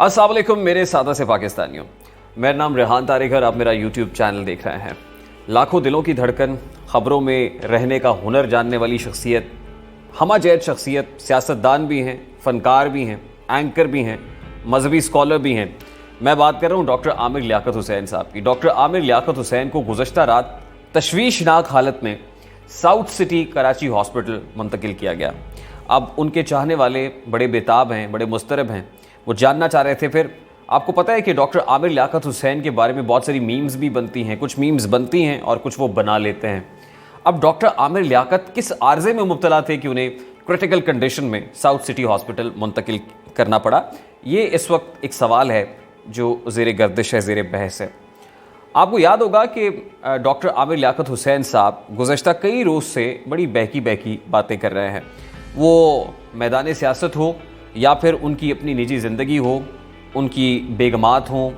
अस्सलाम वालेकुम मेरे सादा से पाकिस्तानियों। मेरा नाम रेहान तारिक है और आप मेरा यूट्यूब चैनल देख रहे हैं। लाखों दिलों की धड़कन, ख़बरों में रहने का हुनर जानने वाली शख्सियत, हमाजैद शख्सियत, सियासतदान भी हैं, फ़नकार भी हैं, एंकर भी हैं, मजहबी स्कॉलर भी हैं। मैं बात कर रहा हूँ डॉक्टर आमिर लियाकत हुसैन साहब की। डॉक्टर आमिर लियाकत हुसैन को गुज़श्ता रात तशवीशनाक हालत में साउथ सिटी कराची हॉस्पिटल मुंतकिल किया गया। अब उनके चाहने वाले बड़े बेताब हैं, बड़े मुस्तरब हैं, वो जानना चाह रहे थे। फिर आपको पता है कि डॉक्टर आमिर लियाकत हुसैन के बारे में बहुत सारी मीम्स भी बनती हैं, कुछ मीम्स बनती हैं और कुछ वो बना लेते हैं। अब डॉक्टर आमिर लियाकत किस आर्जे में मुब्तला थे कि उन्हें क्रिटिकल कंडीशन में साउथ सिटी हॉस्पिटल मुंतकिल करना पड़ा, ये इस वक्त एक सवाल है जो ज़ेर गर्दिश है, ज़ेर बहस है। आपको याद होगा कि डॉक्टर आमिर लियाकत हुसैन साहब गुज़श्ता कई रोज़ से बड़ी बहकी बहकी बातें कर रहे हैं। वो मैदान सियासत हो या फिर उनकी अपनी निजी ज़िंदगी हो, उनकी बेगमात हों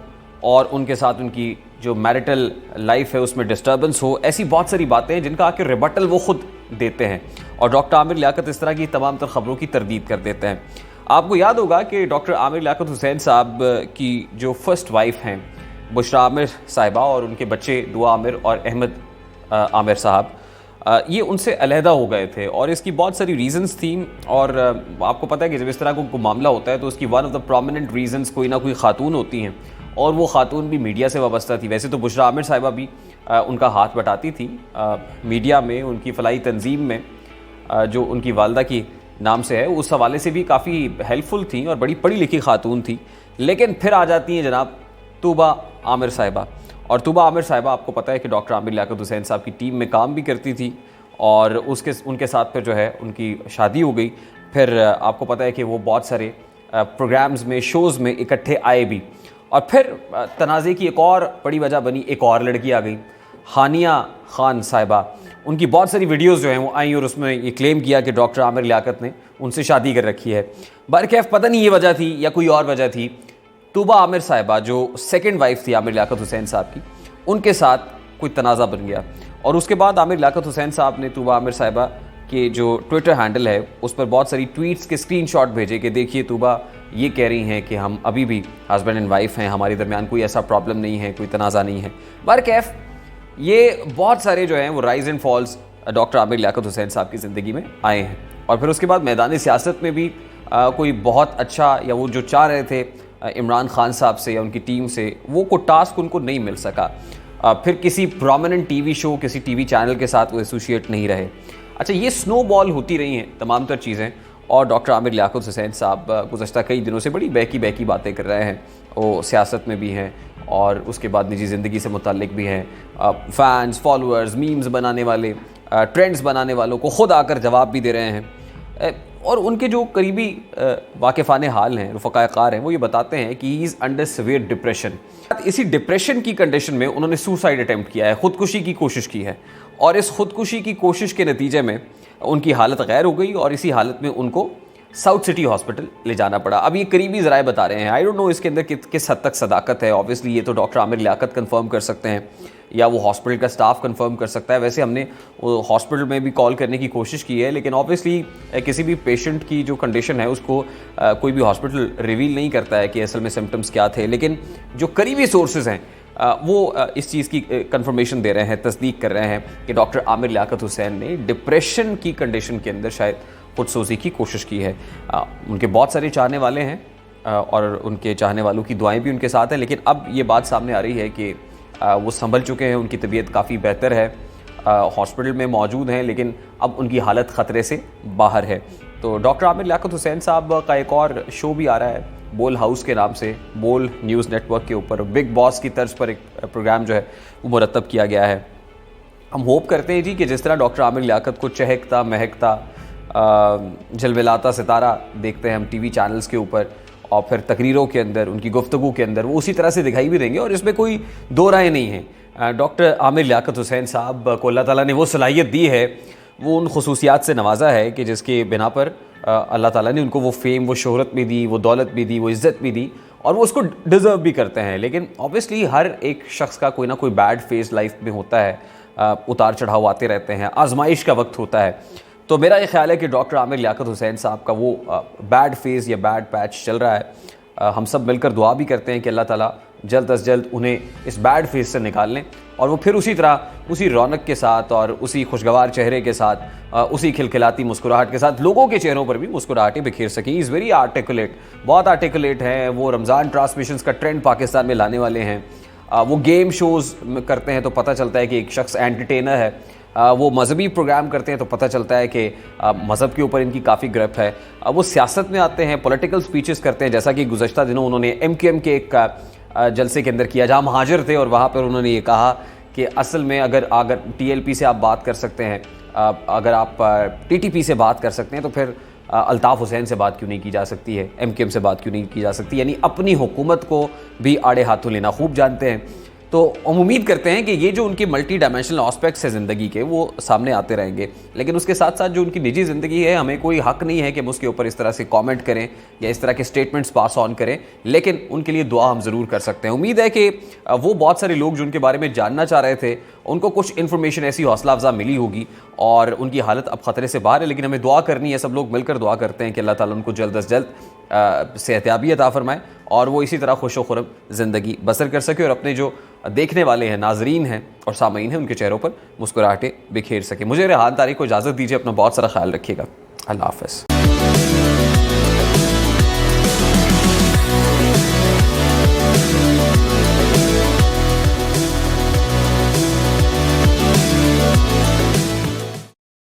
और उनके साथ उनकी जो मैरिटल लाइफ है उसमें डिस्टर्बेंस हो, ऐसी बहुत सारी बातें हैं जिनका आखिर रिबटल वो खुद देते हैं और डॉक्टर आमिर लियाकत इस तरह की तमाम तर ख़बरों की तरदीद कर देते हैं। आपको याद होगा कि डॉक्टर आमिर लियाकत हुसैन साहब की जो फर्स्ट वाइफ हैं बुशरा आमिर साहिबा और उनके बच्चे दुआ आमिर और अहमद आमिर साहब, ये उनसे अलहदा हो गए थे और इसकी बहुत सारी रीज़न्स थी। और आपको पता है कि जब इस तरह को मामला होता है तो उसकी one of the prominent reasons कोई ना कोई खातून होती हैं और वो खातून भी मीडिया से वाबस्ता थी। वैसे तो बुशरा आमिर साहिबा भी उनका हाथ बटाती थी मीडिया में, उनकी फ़लाई तंजीम में जो उनकी वालदा की नाम से है, उस हवाले से भी काफ़ी हेल्पफुल थी और बड़ी पढ़ी लिखी खातून थी। लेकिन फिर आ जाती हैं जनाब तूबा आमिर साहिबा। और तूबा आमिर साहिबा, आपको पता है कि डॉक्टर आमिर लियाकत हुसैन साहब की टीम में काम भी करती थी और उनके साथ फिर जो है उनकी शादी हो गई। फिर आपको पता है कि वो बहुत सारे प्रोग्राम्स में, शोज़ में इकट्ठे आए भी। और फिर तनाज़े की एक और बड़ी वजह बनी, एक और लड़की आ गई, हानिया खान साहिबा। उनकी बहुत सारी वीडियोज़ जो हैं वो आई और उसमें ये क्लेम किया कि डॉक्टर आमिर लियाकत ने उनसे शादी कर रखी है। बहरकैफ पता नहीं ये वजह थी या कोई और वजह थी, तूबा आमिर साहिबा जो सेकंड वाइफ थी आमिर लियाकत हुसैन साहब की, उनके साथ कोई तनाज़ा बन गया और उसके बाद आमिर लियाकत हुसैन साहब ने तूबा आमिर साहिबा के जो ट्विटर हैंडल है उस पर बहुत सारी ट्वीट्स के स्क्रीनशॉट भेजे कि देखिए तूबा ये कह रही हैं कि हम अभी भी हस्बैंड एंड वाइफ हैं, हमारे दरमियान कोई ऐसा प्रॉब्लम नहीं है, कोई तनाज़ा नहीं है। बहरकैफ ये बहुत सारे जो हैं वो rise and falls doctor Aamir Liaquat Hussain साहब की ज़िंदगी में आए हैं। और फिर उसके बाद मैदान सियासत में भी कोई बहुत अच्छा, या वो जो चाह रहे थे इमरान खान साहब से या उनकी टीम से, वो को टास्क उनको नहीं मिल सका। फिर किसी प्रोमिनेंट टीवी शो, किसी टीवी चैनल के साथ वो एसोसिएट नहीं रहे। अच्छा, ये स्नो बॉल होती रही हैं तमाम तर चीज़ें और डॉक्टर आमिर लियाकत हुसैन साहब गुज़श्ता कई दिनों से बड़ी बहकी बहकी बातें कर रहे हैं। वो सियासत में भी हैं और उसके बाद निजी ज़िंदगी से मुताल्लिक भी हैं। फ़ैन्स, फॉलोअर्स, मीम्स बनाने वाले, ट्रेंड्स बनाने वालों को ख़ुद आकर जवाब भी दे रहे हैं। और उनके जो करीबी वाकिफ़ाने हाल हैं, रफ़क़ाए कार हैं, वो ये बताते हैं कि he is under severe depression. इसी डिप्रेशन की कंडीशन में उन्होंने सुसाइड अटैम्प्ट किया है, ख़ुदकुशी की कोशिश की है और इस ख़ुदकुशी की कोशिश के नतीजे में उनकी हालत गैर हो गई और इसी हालत में उनको साउथ सिटी हॉस्पिटल ले जाना पड़ा। अब ये करीबी ज़राए बता रहे हैं, आई डोंट नो इसके अंदर किस हद तक सदाकत है। ऑब्वियसली ये तो डॉक्टर आमिर लियाकत कंफर्म कर सकते हैं या वो हॉस्पिटल का स्टाफ कंफर्म कर सकता है। वैसे हमने हॉस्पिटल में भी कॉल करने की कोशिश की है, लेकिन ऑब्वियसली किसी भी पेशेंट की जो कंडीशन है उसको कोई भी हॉस्पिटल रिवील नहीं करता है कि असल में सिम्टम्स क्या थे। लेकिन जो करीबी सोर्सेज हैं वो इस चीज़ की कंफर्मेशन दे रहे हैं, तस्दीक कर रहे हैं कि डॉक्टर आमिर लियाकत हुसैन ने डिप्रेशन की कंडीशन के अंदर शायद खुदसोज़ी की कोशिश की है। उनके बहुत सारे चाहने वाले हैं और उनके चाहने वालों की दुआएं भी उनके साथ हैं। लेकिन अब ये बात सामने आ रही है कि वो संभल चुके हैं, उनकी तबीयत काफ़ी बेहतर है, हॉस्पिटल में मौजूद हैं, लेकिन अब उनकी हालत ख़तरे से बाहर है। तो डॉक्टर आमिर लियाकत हुसैन साहब का एक और शो भी आ रहा है बोल हाउस के नाम से, बोल न्यूज़ नेटवर्क के ऊपर बिग बॉस की तर्ज पर एक प्रोग्राम जो है वो मुरतब किया गया है। हम होप करते हैं जी कि जिस तरह डॉक्टर आमिर लियाकत को चहकता महकता झलमिलाता सितारा देखते हैं हम टीवी चैनल्स के ऊपर और फिर तकरीरों के अंदर, उनकी गुफ्तगू के अंदर, वो उसी तरह से दिखाई भी देंगे और इसमें कोई दो राय नहीं है। डॉक्टर आमिर लियाकत हुसैन साहब को अल्लाह ताला ने वो सलाहियत दी है, वो उन खसूसियात से नवाजा है कि जिसके बिना पर अल्लाह ताला ने उनको वो फेम, वो शोहरत भी दी, वो दौलत भी दी, वो इज़्ज़त भी दी और वो उसको डिज़र्व भी करते हैं। लेकिन ऑब्वियसली हर एक शख्स का कोई ना कोई बैड फेज़ लाइफ में होता है, उतार चढ़ाव आते रहते हैं, आजमाइश का वक्त होता है। तो मेरा ये ख्याल है कि डॉक्टर आमिर लियाकत हुसैन साहब का वो बैड फेज़ या बैड पैच चल रहा है हम सब मिलकर दुआ भी करते हैं कि अल्लाह ताला जल्द अज जल्द उन्हें इस बैड फेज से निकाल लें और वो फिर उसी तरह उसी रौनक के साथ और उसी खुशगवार चेहरे के साथ उसी खिलखिलाती मुस्कुराहट के साथ लोगों के चेहरों पर भी मुस्कुराहटें बिखेर सकें। इज़ वेरी आर्टिकुलेट, बहुत आर्टिकुलेट हैं वो। रमज़ान ट्रांसमिशंस का ट्रेंड पाकिस्तान में लाने वाले हैं। वो गेम शोज़ करते हैं तो पता चलता है कि एक शख्स एंटरटेनर है। वो मजहबी प्रोग्राम करते हैं तो पता चलता है कि मज़हब के ऊपर इनकी काफ़ी ग्रिप है। वो सियासत में आते हैं, पॉलिटिकल स्पीचेस करते हैं, जैसा कि गुज़श्ता दिनों उन्होंने MQM के एक जलसे के अंदर किया जहाँ महाजिर थे और वहाँ पर उन्होंने ये कहा कि असल में अगर TLP से आप बात कर सकते हैं, अगर आप TTP से बात कर सकते हैं तो फिर अल्ताफ़ हुसैन से बात क्यों नहीं की जा सकती है, MQM से बात क्यों नहीं की जा सकती। यानी अपनी हुकूमत को भी आड़े हाथों लेना खूब जानते हैं। तो हम उम्मीद करते हैं कि ये जो उनकी मल्टी डायमेंशनल एस्पेक्ट्स है ज़िंदगी के वो सामने आते रहेंगे, लेकिन उसके साथ साथ जो उनकी निजी ज़िंदगी है हमें कोई हक नहीं है कि हम उसके ऊपर इस तरह से कमेंट करें या इस तरह के स्टेटमेंट्स पास ऑन करें, लेकिन उनके लिए दुआ हम ज़रूर कर सकते हैं। उम्मीद है कि वो बहुत सारे लोग जो उनके बारे में जानना चाह रहे थे उनको कुछ इन्फॉर्मेशन ऐसी हौसला अफजा मिली होगी और उनकी हालत अब ख़तरे से बाहर है, लेकिन हमें दुआ करनी है। सब लोग मिलकर दुआ करते हैं कि अल्लाह ताला उनको जल्द अज जल्द सेहतियाबी अता फरमाए और वो इसी तरह खुश व खुर्रम ज़िंदगी बसर कर सके और अपने जो देखने वाले हैं, नाजरीन हैं और सामीन हैं, उनके चेहरों पर मुस्कुराहटें बिखेर सके। मुझे रेहान तारिक को इजाज़त दीजिए, अपना बहुत सारा ख्याल रखिएगा। अल्लाह हाफ़िज़।